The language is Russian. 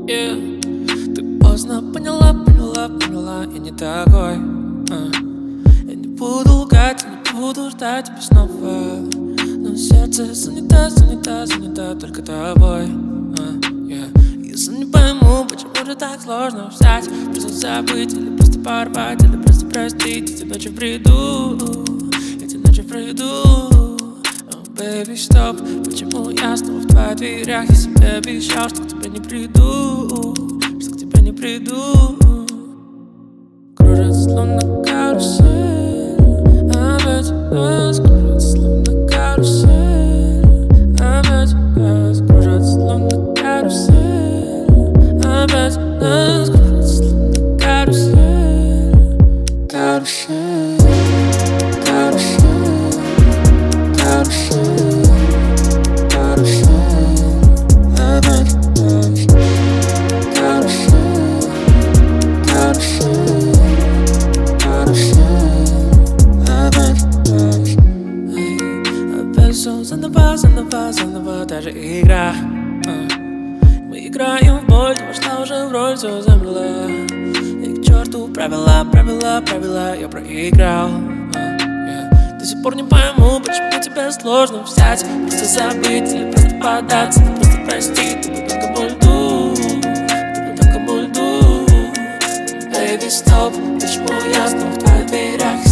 Yeah. Ты поздно поняла, я не такой. Я не буду лгать, я не буду ждать тебя снова. Но сердце занято только тобой. Если не пойму, почему же так сложно взять, просто забыть, или просто порвать, или просто простить. Эти ночи в бреду, эти ночи в бреду. Baby, стоп, почему я снова в твоих дверях? Я себе обещал, что к тебе не приду, что к тебе не приду. Кружится словно карусель, опять раз. Кружится словно карусель, опять раз. Кружится словно карусель, опять раз. Кружится словно карусель, карусель, карусель. Заново та же игра. Мы играем в бой, ты вошла уже в роль, все замерла. И к черту правила, я проиграл. До сих пор не пойму, почему тебе сложно взять, просто забыть или просто податься, или просто простить. Ты бы только боль льду, ты бы только боль льду. Baby, стоп, почему я снова в твоих дверях?